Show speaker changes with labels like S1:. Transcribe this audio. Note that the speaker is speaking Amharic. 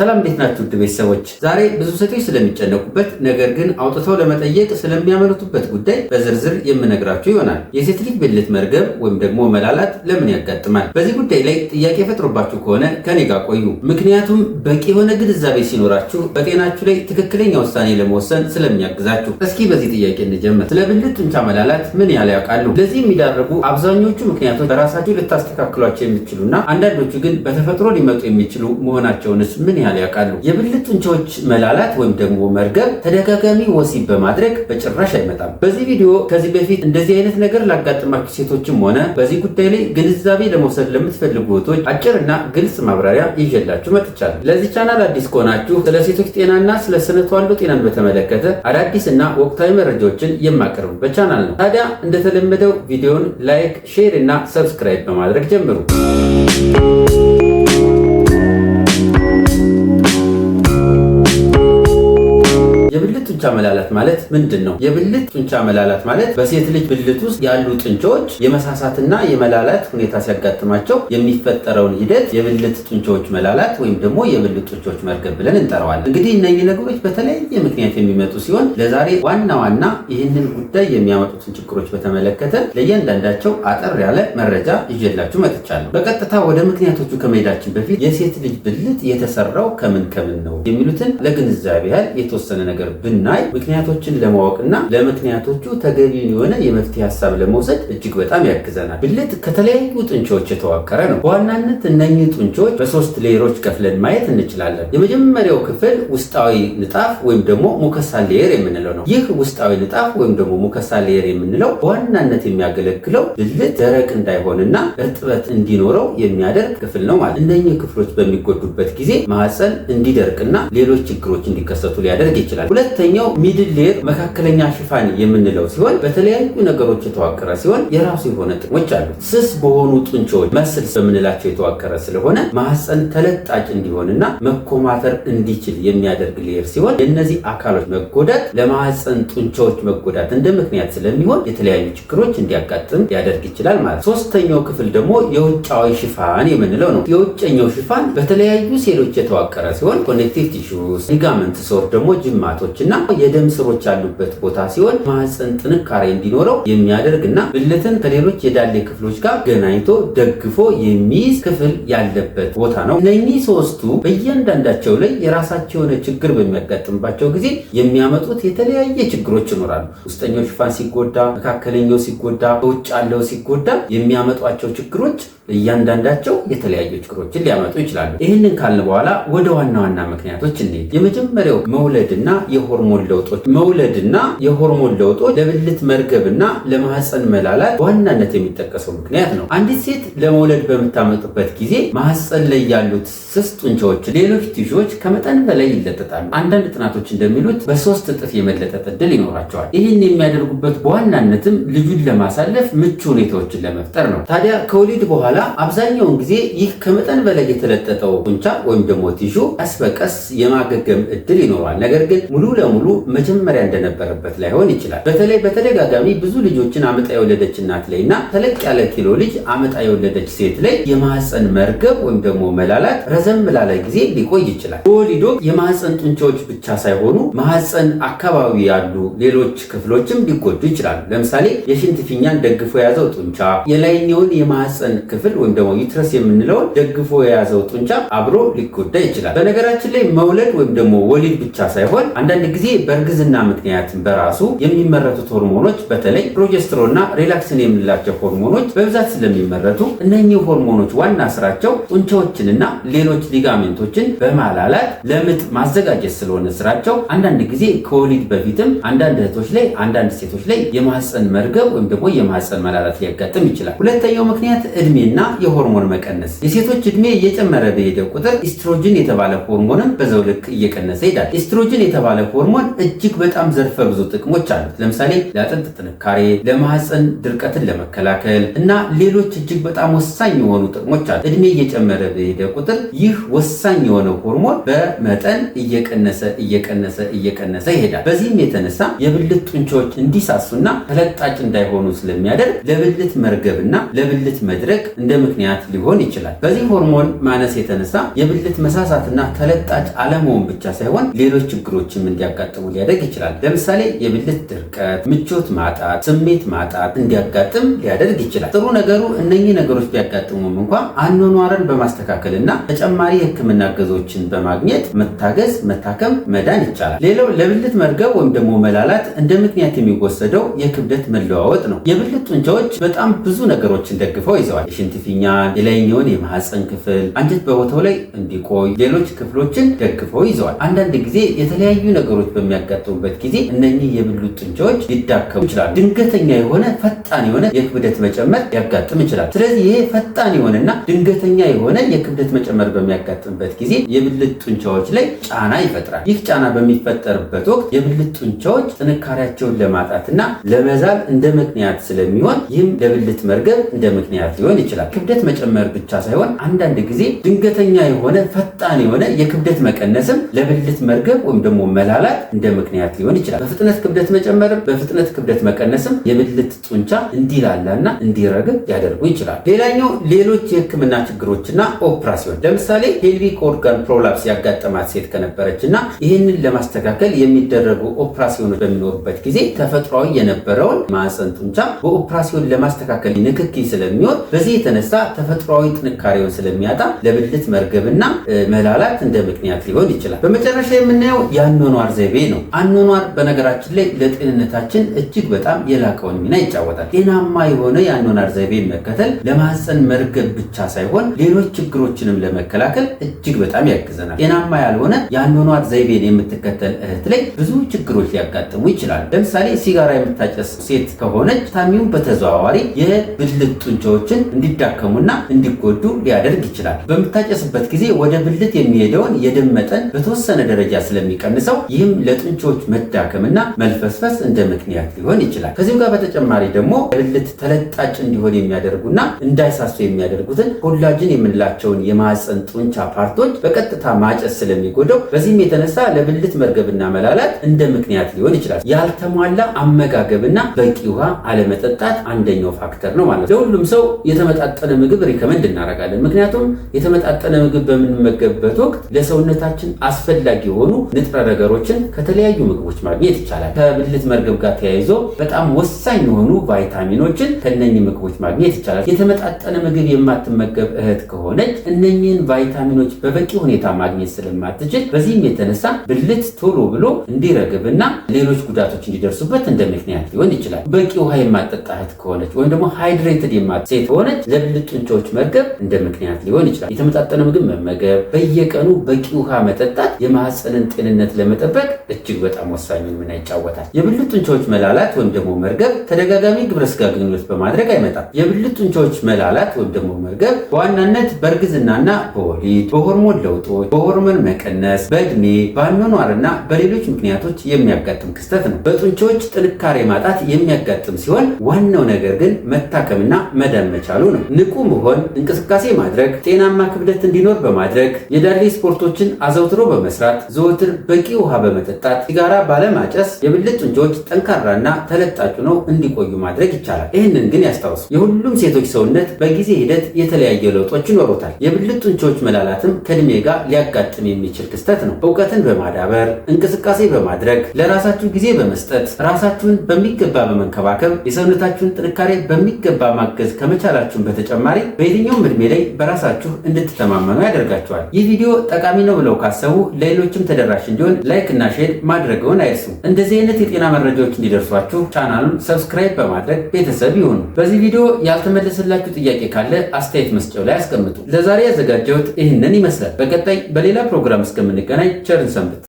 S1: ሰላም እንዴት ናችሁ ውድ ቤተሰቦች? ዛሬ ብዙ ሴቶች ስለሚጨነቁበት ነገር ግን አውጥተው ለመጠየቅ ስለሚያመልጡበት ጉዳይ በዝርዝር የምነግራችሁ ይሆናል። የሴት ልጅ ብልት መርገብ ወይም ደግሞ መላላት ለምን ያጋጥማል? በዚህ ጉዳይ ላይ ጥያቄ ፈጥሮባችሁ ከሆነ ከኔ ጋር ቆዩ። ምክንያቱም በቂ የሆነ ግንዛቤ ሲኖራችሁ በጤናችሁ ላይ ትክክለኛ ውሳኔ ለመወሰን ስለሚያግዛችሁ። እስኪ በዚህ ጥያቄ እንጀምር። ስለ ብልት ጡንቻ መላላት ምን ያህል ያውቃሉ? ለዚህ የሚዳረጉ አብዛኞቹ ምክንያቶች በራሳችሁ ልታስተካክሏቸው የሚችሉና አንዳንዶቹ ግን በተፈጥሮ ሊመጡ የሚችሉ መሆናቸውንስ ምን ያህል ያውቃሉ? የብልት ጡንቻዎች መላላት ወይም ደግሞ መርገብ ተደጋጋሚ ወሲብ በማድረግ በጭራሽ አይመጣም። በዚህ ቪዲዮ ከዚህ በፊት እንደዚህ አይነት ነገር ላጋጥማችሁ ሴቶችም ሆነ በዚህ ጉዳይ ላይ ግንዛቤ ለመውሰድ ለምትፈልጉ እህቶች አጭርና ግልጽ ማብራሪያ ይዤላችሁ መጥቻለሁ። ለዚህ ቻናል አዲስ ከሆናችሁ ስለ ሴቶች ጤናና ስለ ስነ ተዋልዶ ጤናን በተመለከተ አዳዲስና ወቅታዊ መረጃዎችን የማቀርብበት ቻናል ነው። ታዲያ እንደተለመደው ቪዲዮን ላይክ፣ ሼር እና ሰብስክራይብ በማድረግ ጀምሩ። የብልት ጡንቻ መላላት ማለት ምንድን ነው? የብልት ጡንቻ መላላት ማለት በሴት ልጅ ብልት ውስጥ ያሉ ጡንቻዎች የመሳሳትና የመላላት ሁኔታ ሲያጋጥማቸው የሚፈጠረውን ሂደት የብልት ጡንቻዎች መላላት ወይም ደግሞ የብልት ጡንቻዎች መርገብ ብለን እንጠራዋለን። እንግዲህ እነዚህ ነገሮች በተለያየ ምክንያት የሚመጡ ሲሆን ለዛሬ ዋና ዋና ይህንን ጉዳይ የሚያመጡትን ችግሮች በተመለከተ ለእያንዳንዳቸው አጠር ያለ መረጃ ይዤላችሁ መጥቻለሁ። በቀጥታ ወደ ምክንያቶቹ ከመሄዳችን በፊት የሴት ልጅ ብልት የተሰራው ከምን ነው የሚሉትን ለግንዛቤ ያህል የተወሰነ ነገር ብናይ ምክንያቶችን ለማወቅና ለምክንያቶቹ ተገቢውን የሆነ የመፍትሄ ሀሳብ ለመውሰድ እጅግ በጣም ያግዘናል። ብልት ከተለያዩ ጡንቻዎች የተዋቀረ ነው። በዋናነት እነኚህ ጡንቻዎች በሶስት ሌየሮች ከፍለን ማየት እንችላለን። የመጀመሪያው ክፍል ውስጣዊ ንጣፍ ወይም ደግሞ ሙከሳ ሌየር የምንለው ነው። ይህ ውስጣዊ ንጣፍ ወይም ደግሞ ሙከሳ ሌየር የምንለው በዋናነት የሚያገለግለው ብልት ደረቅ እንዳይሆንና እርጥበት እንዲኖረው የሚያደርግ ክፍል ነው ማለት። እነኚህ ክፍሎች በሚጎዱበት ጊዜ ማህፀን እንዲደርቅና ሌሎች ችግሮች እንዲከሰቱ ሊያደርግ ይችላል። ሁለተኛው ሚድል ሌየር መካከለኛ ሽፋን የምንለው ሲሆን በተለያዩ ነገሮች የተዋቀረ ሲሆን የራሱ የሆነ ጥቅሞች አሉት። ስስ በሆኑ ጡንቻዎች መስልስ በምንላቸው የተዋቀረ ስለሆነ ማህፀን ተለጣጭ እንዲሆንና መኮማተር እንዲችል የሚያደርግ ሌየር ሲሆን የእነዚህ አካሎች መጎዳት ለማህፀን ጡንቻዎች መጎዳት እንደ ምክንያት ስለሚሆን የተለያዩ ችግሮች እንዲያጋጥም ሊያደርግ ይችላል ማለት። ሶስተኛው ክፍል ደግሞ የውጫዊ ሽፋን የምንለው ነው። የውጨኛው ሽፋን በተለያዩ ሴሎች የተዋቀረ ሲሆን ኮኔክቲቭ ቲሹስ፣ ሊጋመንትስ ወር ደግሞ ጅማቶች እና የደም ስሮች ያሉበት ቦታ ሲሆን ማህፀን ጥንካሬ እንዲኖረው የሚያደርግና ብልትን ከሌሎች የዳሌ ክፍሎች ጋር ገናኝቶ ደግፎ የሚይዝ ክፍል ያለበት ቦታ ነው። እነኚህ ሶስቱ በእያንዳንዳቸው ላይ የራሳቸው የሆነ ችግር በሚያጋጥምባቸው ጊዜ የሚያመጡት የተለያየ ችግሮች ይኖራሉ። ውስጠኛው ሽፋን ሲጎዳ፣ መካከለኛው ሲጎዳ፣ በውጭ ያለው ሲጎዳ የሚያመጧቸው ችግሮች እያንዳንዳቸው የተለያዩ ችግሮችን ሊያመጡ ይችላሉ። ይህንን ካልን በኋላ ወደ ዋና ዋና ምክንያቶች እንሂድ። የመጀመሪያው መውለድና የሆርሞን ለውጦች። መውለድና የሆርሞን ለውጦች ለብልት መርገብና ለማህፀን መላላት በዋናነት የሚጠቀሰው ምክንያት ነው። አንዲት ሴት ለመውለድ በምታመጥበት ጊዜ ማህፀን ላይ ያሉት ስስ ጡንቻዎች ሌሎች ቲሹዎች ከመጠን በላይ ይለጠጣሉ። አንዳንድ ጥናቶች እንደሚሉት በ3 እጥፍ የመለጠጥ ዕድል ይኖራቸዋል። ይህን የሚያደርጉበት በዋናነትም ልጁን ለማሳለፍ ምቹ ሁኔታዎችን ለመፍጠር ነው። ታዲያ ከወሊድ በኋላ አብዛኛውን ጊዜ ይህ ከመጠን በላይ የተለጠጠው ጡንቻ ወይም ደግሞ ቲሹ ቀስ በቀስ የማገገም ዕድል ይኖረዋል። ነገር ግን ሙሉ ለሙሉ መጀመሪያ እንደነበረበት ላይሆን ይችላል። በተለይ በተደጋጋሚ ብዙ ልጆችን አመጣ የወለደች እናት ላይ እና ተለቅ ያለ ኪሎ ልጅ አመጣ የወለደች ሴት ላይ የማህፀን መርገብ ወይም ደግሞ መላላት ረዘም ላለ ጊዜ ሊቆይ ይችላል። በወሊድ ወቅት የማህፀን ጡንቻዎች ብቻ ሳይሆኑ ማህፀን አካባቢ ያሉ ሌሎች ክፍሎችም ሊጎዱ ይችላሉ። ለምሳሌ የሽንት ፊኛን ደግፎ የያዘው ጡንቻ፣ የላይኛውን የማህፀን ክፍል ወይም ደግሞ ዩትረስ የምንለውን ደግፎ የያዘው ጡንቻ አብሮ ሊጎዳ ይችላል። በነገራችን ላይ መውለድ ወይም ደግሞ ወሊድ ብቻ ሳይሆን አንዳንድ ጊዜ በእርግዝና ምክንያት በራሱ የሚመረቱት ሆርሞኖች በተለይ ፕሮጀስትሮንና ሪላክሲን የምንላቸው ሆርሞኖች በብዛት ስለሚመረቱ እነኚህ ሆርሞኖች ዋና ስራቸው ጡንቻዎችንና ሌሎች ሊጋሜንቶችን በማላላት ለምጥ ማዘጋጀት ስለሆነ ስራቸው አንዳንድ ጊዜ ከወሊድ በፊትም አንዳንድ እህቶች ላይ አንዳንድ ሴቶች ላይ የማህፀን መርገብ ወይም ደግሞ የማህፀን መላላት ሊያጋጥም ይችላል። ሁለተኛው ምክንያት እድሜና የሆርሞን መቀነስ። የሴቶች እድሜ እየጨመረ በሄደ ቁጥር ኢስትሮጅን የተባለ ሆርሞንም በዛው ልክ እየቀነሰ ይሄዳል። ኢስትሮጅን የተባለ ሆርሞን እጅግ በጣም ዘርፈ ብዙ ጥቅሞች አሉት። ለምሳሌ ለአጥንት ጥንካሬ፣ ለማህፀን ድርቀትን ለመከላከል እና ሌሎች እጅግ በጣም ወሳኝ የሆኑ ጥቅሞች አሉት። እድሜ እየጨመረ በሄደ ቁጥር ይህ ወሳኝ የሆነው ሆርሞን በመጠን እየቀነሰ ይሄዳል። በዚህም የተነሳ የብልት ጡንቻዎች እንዲሳሱና ተለጣጭ እንዳይሆኑ ስለሚያደርግ ለብልት መርገብና ለብልት መድረቅ እንደ ምክንያት ሊሆን ይችላል። በዚህ ሆርሞን ማነስ የተነሳ የብልት መሳሳትና ተለጣጭ አለመሆን ብቻ ሳይሆን ሌሎች ችግሮችም እንዲያጋጥሙ ሊያደርግ ይችላል። ለምሳሌ የብልት ድርቀት፣ ምቾት ማጣት፣ ስሜት ማጣት እንዲያጋጥም ሊያደርግ ይችላል። ጥሩ ነገሩ እነኚህ ነገሮች ቢያጋጥሙም እንኳን አኗኗርን በማስተካከልና ተጨማሪ የሕክምና እገዞችን በማግኘት መታገዝ፣ መታከም፣ መዳን ይቻላል። ሌላው ለብልት መርገብ ወይም ደግሞ መላላት እንደ ምክንያት የሚወሰደው የክብደት መለዋወጥ ነው። የብልት ጡንቻዎች በጣም ብዙ ነገሮችን ደግፈው ይዘዋል። የሽንት ፊኛን፣ የላይኛውን የማህፀን ክፍል፣ አንጀት በቦታው ላይ እንዲቆይ ሌሎች ክፍሎችን ደግፈው ይዘዋል። አንዳንድ ጊዜ የተለያዩ ነገሮች በሚያጋጥሙበት ጊዜ እነኚህ የብልት ጡንቻዎች ሊዳከሙ ይችላል። ድንገተኛ የሆነ ፈጣን የሆነ የክብደት መጨመር ሊያጋጥም ይችላል። ስለዚህ ይሄ ፈጣን የሆነና ድንገተኛ የሆነ የክብደት መጨመር በሚያጋጥምበት ጊዜ የብልት ጡንቻዎች ላይ ጫና ይፈጥራል። ይህ ጫና በሚፈጠርበት ወቅት የብልት ጡንቻዎች ጥንካሬያቸውን ለማጣትና ለመዛል እንደ ምክንያት ስለሚሆን ይህም ለብልት መርገብ እንደ ምክንያት ሊሆን ይችላል። ክብደት መጨመር ብቻ ሳይሆን አንዳንድ ጊዜ ድንገተኛ የሆነ ፈጣን የሆነ የክብደት መቀነስም ለብልት መርገብ ወይም ደግሞ መላላት እንደ ምክንያት ሊሆን ይችላል። በፍጥነት ክብደት መጨመርም በፍጥነት ክብደት መቀነስም የብልት ጡንቻ እንዲላላና እንዲረግብ ሊያደርጉ ይችላል። ሌላኛው ሌሎች የህክምና ችግሮችና ኦፕራሲዮን፣ ለምሳሌ ፔልቪክ ኦርጋን ፕሮላፕስ ያጋጠማት ሴት ከነበረችና ይህንን ለማስተካከል የሚደረጉ ኦፕራሲዮኖች በሚኖሩበት ጊዜ ተፈጥሯዊ የነበረውን ማህፀን ጡንቻ በኦፕራሲዮን ለማስተካከል ንክኪ ስለሚሆን በዚህ የተነሳ ተፈጥሯዊ ጥንካሬውን ስለሚያጣ ለብልት መርገብና መላላት እንደ ምክንያት ሊሆን ይችላል። በመጨረሻ የምናየው የአኗኗር ዘይቤ ነው። አኗኗር በነገራችን ላይ ለጤንነታችን እጅግ በጣም የላቀውን ሚና ይጫወታል። ጤናማ የሆነ የአኗኗር ዘይቤ መከተል ለማህፀን መርገብ ብቻ ሳይሆን ሌሎች ችግሮችንም ለመከላከል እጅግ በጣም ያግዘናል። ጤናማ ያልሆነ የአኗኗር ዘይቤን የምትከተል እህት ላይ ብዙ ችግሮች ሊያጋጥሙ ይችላል። ለምሳሌ ሲጋራ የምታጨስ ሴት ከሆነች ታሚው በተዘዋዋሪ የብልት ጡንቻዎችን እንዲዳከሙና እንዲጎዱ ሊያደርግ ይችላል። በምታጨስበት ጊዜ ወደ ብልት የሚሄደውን የደም መጠን በተወሰነ ደረጃ ስለሚቀንሰው ይህም ለጡንቻዎች መዳከምና መልፈስፈስ እንደ ምክንያት ሊሆን ይችላል። ከዚህም ጋር በተጨማሪ ደግሞ ብልት ተለጣጭ እንዲሆን የሚያደርጉና እንዳይሳሱ የሚያደርጉትን ኮላጅን የምንላቸውን የማህፀን ጡንቻ ፓርቶች በቀጥታ ማጨስ ስለሚጎዳው በዚህም የተነሳ ለብልት መርገብና መላላት እንደ ምክንያት ሊሆን ይችላል። ያልተሟላ አመጋገብና በቂ ውሃ አለመጠጣት አንደኛው ፋክተር ነው ማለት ነው። ለሁሉም ሰው የተመጣጠነ ምግብ ሪከመንድ እናደርጋለን። ምክንያቱም የተመጣጠነ ምግብ በምንመገብበት ወቅት ለሰውነታችን አስፈላጊ የሆኑ ንጥረ ነገሮችን ከተለያዩ ምግቦች ማግኘት ይቻላል። ከብልት መርገብ ጋር ተያይዞ በጣም ወሳኝ የሆኑ ቫይታሚኖችን ከነኚህ ምግቦች ማግኘት ይቻላል። የተመጣጠነ ምግብ የማትመገብ እህት ከሆነች እነኚህን ቫይታሚኖች በበቂ ሁኔታ ማግኘት ስለማትችል በዚህም የተነሳ ብልት ቶሎ ብሎ እንዲረግብና ሌሎች ጉዳቶች እንዲደርሱበት እንደ ምክንያት ሊሆን ይችላል። በቂ ውሃ የማትጠጣ እህት ከሆነች ወይም ደግሞ ሃይድሬትድ ሴት ከሆነች ለብልት ጡንቻዎች መርገብ እንደ ምክንያት ሊሆን ይችላል። የተመጣጠነ ምግብ መመገብ፣ በየቀኑ በቂ ውሃ መጠጣት የማህፀንን ጤንነት ለመጠበቅ እጅግ በጣም ወሳኝ ሚና ይጫወታል። የብልት ጡንቻዎች መላላት ወይም ደግሞ መርገብ ተደጋጋሚ ግብረ ስጋ ግንኙነት በማድረግ አይመጣም። የብልት ጡንቻዎች መላላት ወይም ደግሞ መርገብ በዋናነት በእርግዝናና በወሊድ፣ በሆርሞን ለውጦች፣ በሆርሞን መቀነስ፣ በእድሜ፣ በአኗኗርና በሌሎች ምክንያቶች የሚያጋጥም ክስተት ነው። በጡንቻዎች ጥንካሬ ማጣት የሚያጋጥም ሲሆን ዋናው ነገር ግን መታከምና መዳን መቻሉ ነው። ንቁ መሆን፣ እንቅስቃሴ ማድረግ፣ ጤናማ ክብደት እንዲኖር በማድረግ የዳሌ ስፖርቶችን አዘውትሮ በመስራት ዘወትር በቂ ውሃ በመጠጣት ሲጋራ ባለማጨስ የብልት ጡንቻዎች ጠንካራና ተለጣጩ ነው እንዲቆዩ ማድረግ ይቻላል። ይህንን ግን ያስታውሱ፣ የሁሉም ሴቶች ሰውነት በጊዜ ሂደት የተለያየ ለውጦች ይኖሩታል። የብልት ጡንቻዎች መላላትም ከእድሜ ጋር ሊያጋጥም የሚችል ክስተት ነው። እውቀትን በማዳበር እንቅስቃሴ በማድረግ ለራሳችሁ ጊዜ በመስጠት ራሳችሁን በሚገባ በመንከባከብ የሰውነታችሁን ጥንካሬ በሚገባ ማገዝ ከመቻላችሁን በተጨማሪ በየትኛውም እድሜ ላይ በራሳችሁ እንድትተማመኑ ያደርጋችኋል። ይህ ቪዲዮ ጠቃሚ ነው ብለው ካሰቡ ለሌሎችም ተደራሽ እንዲሆን ላይክ እና ሼር ማድረግዎን አይርሱ። እንደዚህ አይነት የጤና መረጃዎች እንዲደርሷችሁ ቻናሉን ሰብስክራይብ በማድረግ ቤተሰብ ይሁኑ። በዚህ ቪዲዮ ያልተመለሰላችሁ ጥያቄ ካለ አስተያየት መስጫው ላይ አስቀምጡ። ለዛሬ ያዘጋጀሁት ይህንን ይመስላል። በቀጣይ በሌላ ፕሮግራም እስከምንገናኝ ቸርን ሰንብት።